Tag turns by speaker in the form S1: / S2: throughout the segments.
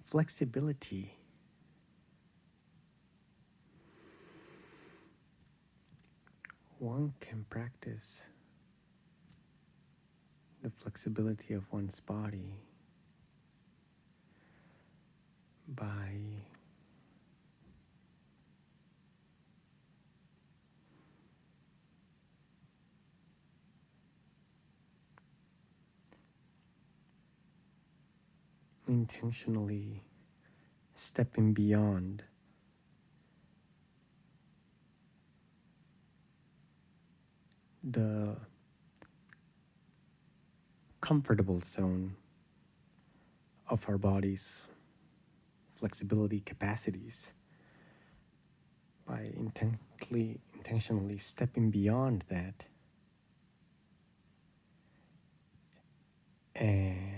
S1: Flexibility. One can practice the flexibility of one's body by intentionally stepping beyond the comfortable zone of our body's flexibility capacities, by intentionally stepping beyond that and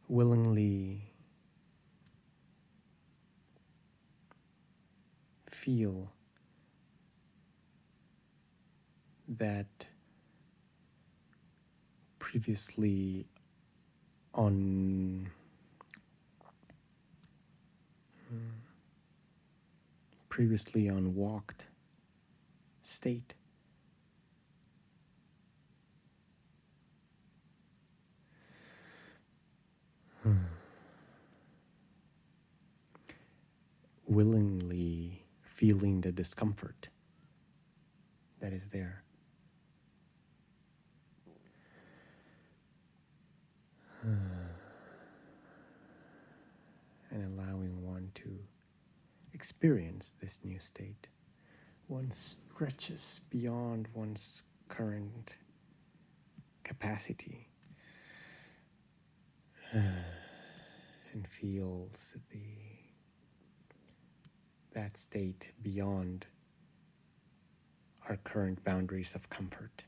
S1: willingly feel that previously on unwalked state. Willingly feeling the discomfort that is there. And allowing one to experience this new state. One stretches beyond one's current capacity and feels that state beyond our current boundaries of comfort.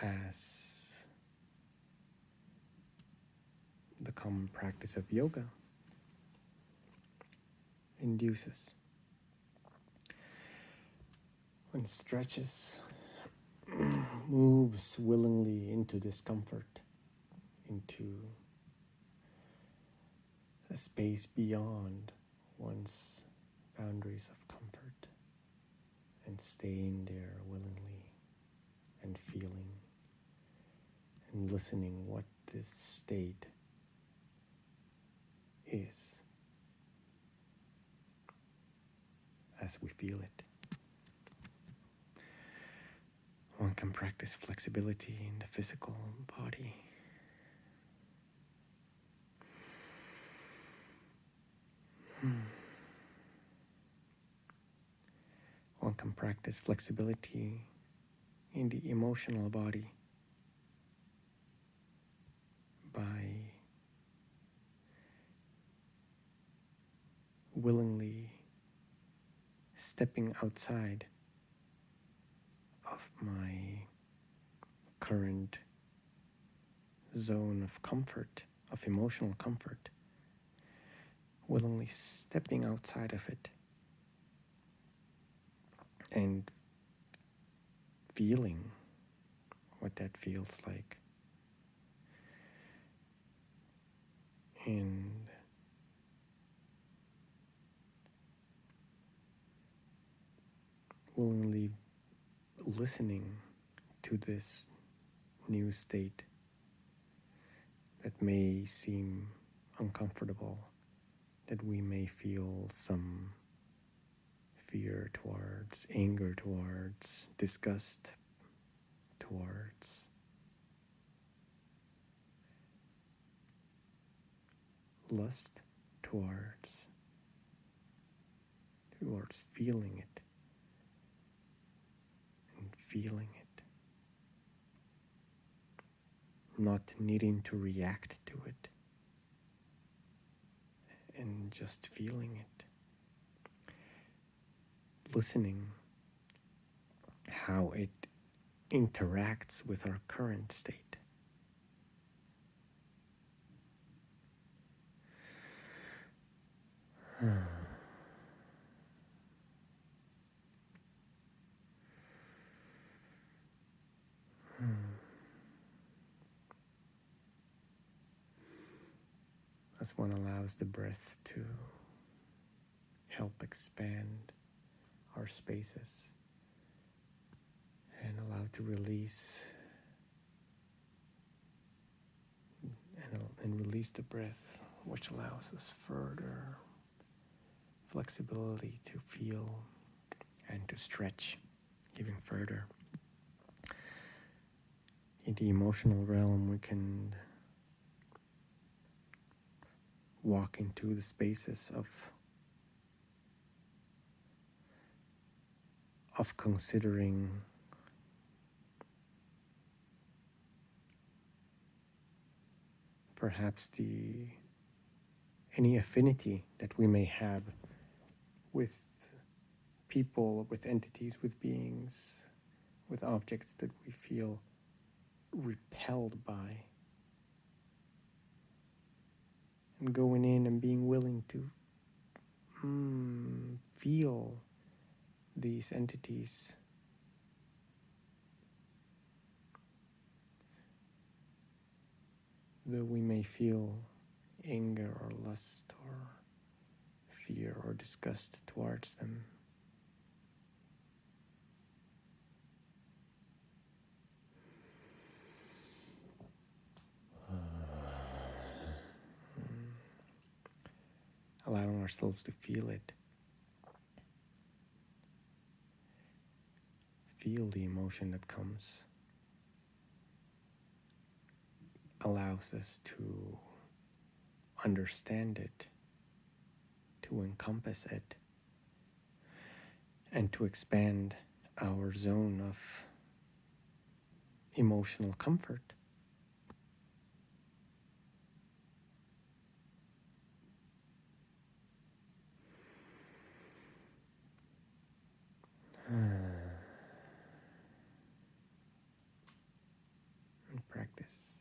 S1: As the common practice of yoga induces. One stretches, moves willingly into discomfort, into a space beyond one's boundaries of comfort, and staying there willingly and feeling and listening what this state is as we feel it. One can practice flexibility in the physical body. One can practice flexibility in the emotional body by willingly stepping outside of my current zone of comfort, of emotional comfort, willingly stepping outside of it and feeling what that feels like. And willingly listening to this new state that may seem uncomfortable, that we may feel some fear towards, anger towards, disgust towards. Lust towards feeling it and feeling it, not needing to react to it and just feeling it, listening how it interacts with our current state. As one allows the breath to help expand our spaces and allow to release and release the breath, which allows us further flexibility to feel and to stretch even further. In the emotional realm, we can walk into the spaces of considering perhaps any affinity that we may have with people, with entities, with beings, with objects that we feel repelled by. And going in and being willing to feel these entities. Though we may feel anger or lust or fear or disgust towards them. Allowing ourselves to feel it. Feel the emotion that comes. Allows us to understand it, to encompass it, and to expand our zone of emotional comfort. And practice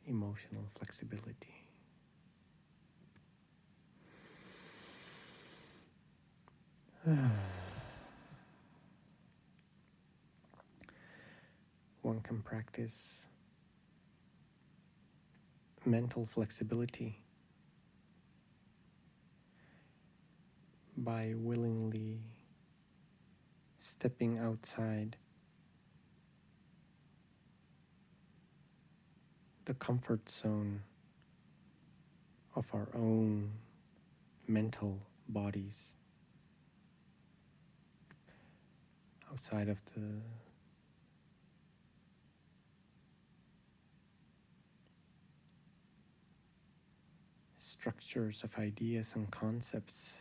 S1: emotional flexibility. One can practice mental flexibility by willingly stepping outside the comfort zone of our own mental bodies, outside of the structures of ideas and concepts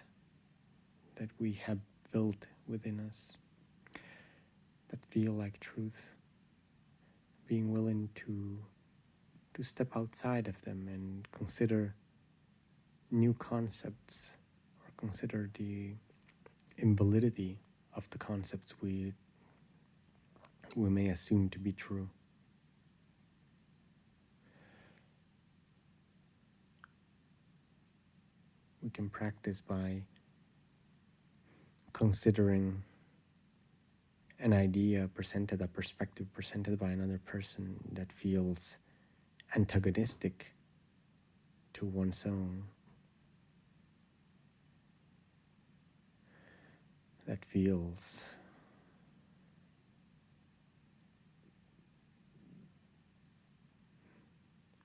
S1: that we have built within us that feel like truth, being willing to step outside of them and consider new concepts or consider the invalidity of the concepts we may assume to be true. We can practice by considering an idea presented, a perspective presented by another person that feels antagonistic to one's own, that feels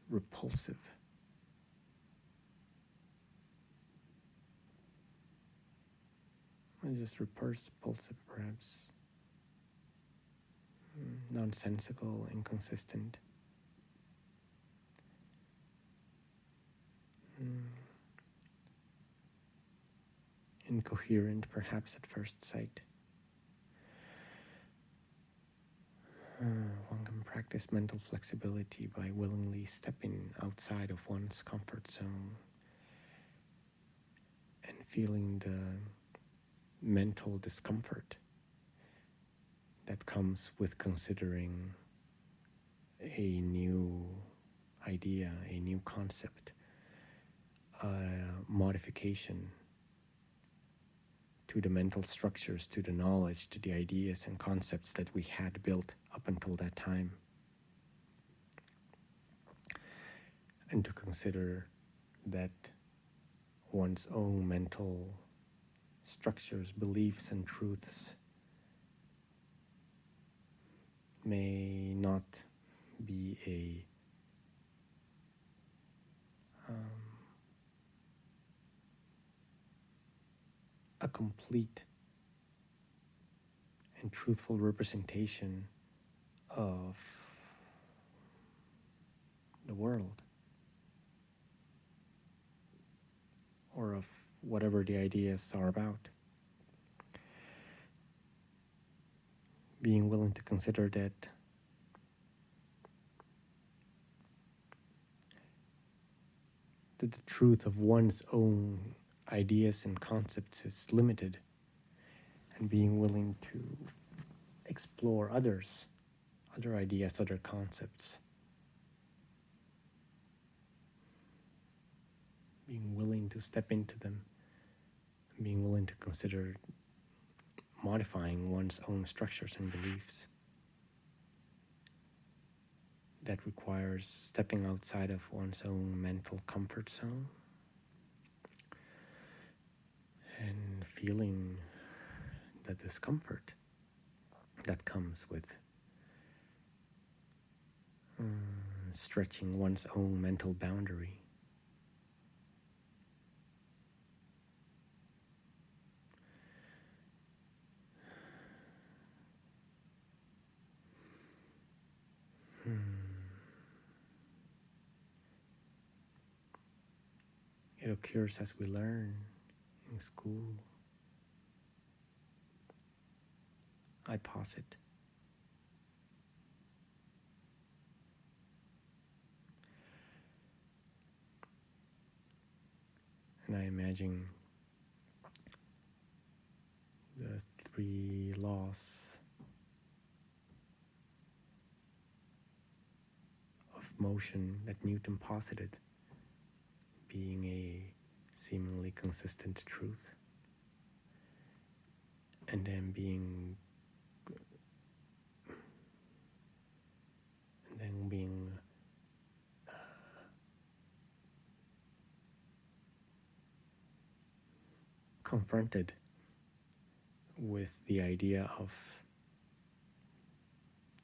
S1: repulsive. Or just repulsive, perhaps. Nonsensical, inconsistent. Incoherent, perhaps at first sight. One can practice mental flexibility by willingly stepping outside of one's comfort zone and feeling the mental discomfort that comes with considering a new idea, a new concept, a modification to the mental structures, to the knowledge, to the ideas and concepts that we had built up until that time. And to consider that one's own mental structures, beliefs, and truths may not be a complete and truthful representation of the world, or of whatever the ideas are about. Being willing to consider that the truth of one's own ideas and concepts is limited, and being willing to explore others, other ideas, other concepts, being willing to step into them, being willing to consider modifying one's own structures and beliefs. That requires stepping outside of one's own mental comfort zone and feeling the discomfort that comes with stretching one's own mental boundary. It occurs as we learn in school. I posit. And I imagine the 3 laws of motion that Newton posited being a seemingly consistent truth, and then being confronted with the idea of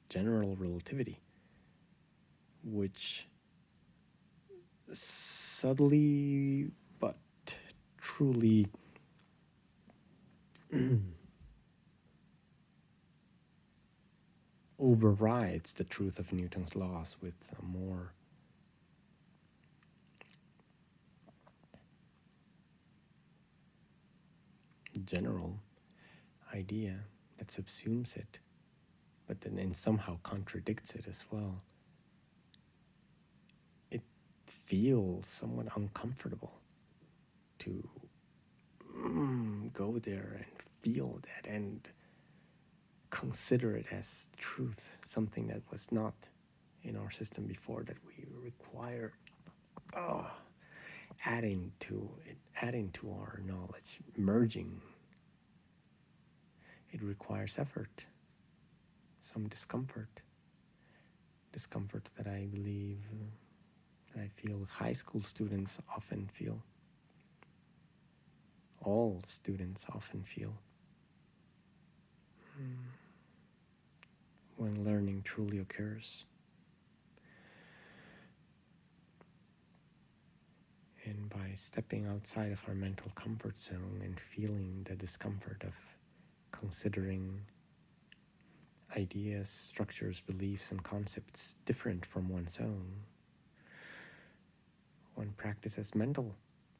S1: general relativity, which subtly but truly overrides the truth of Newton's laws with a more general idea that subsumes it, but then somehow contradicts it as well. It feels somewhat uncomfortable to go there and feel that and consider it as truth, something that was not in our system before, that we require adding to our knowledge, merging. It requires effort, some discomfort that I believe, I feel high school students often feel. All students often feel when learning truly occurs. And by stepping outside of our mental comfort zone and feeling the discomfort of considering ideas, structures, beliefs, and concepts different from one's own, one practices mental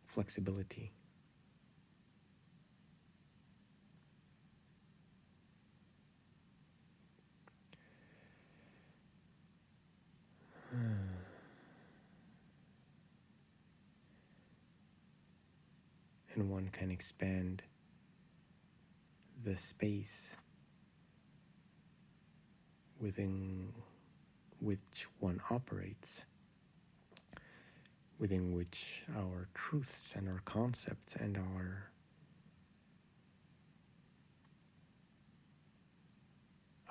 S1: flexibility. And one can expand the space within which one operates within which our truths and our concepts and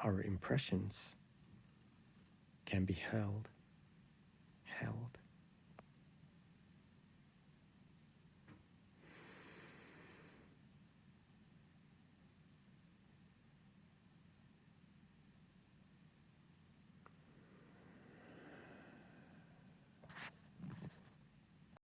S1: our impressions can be held.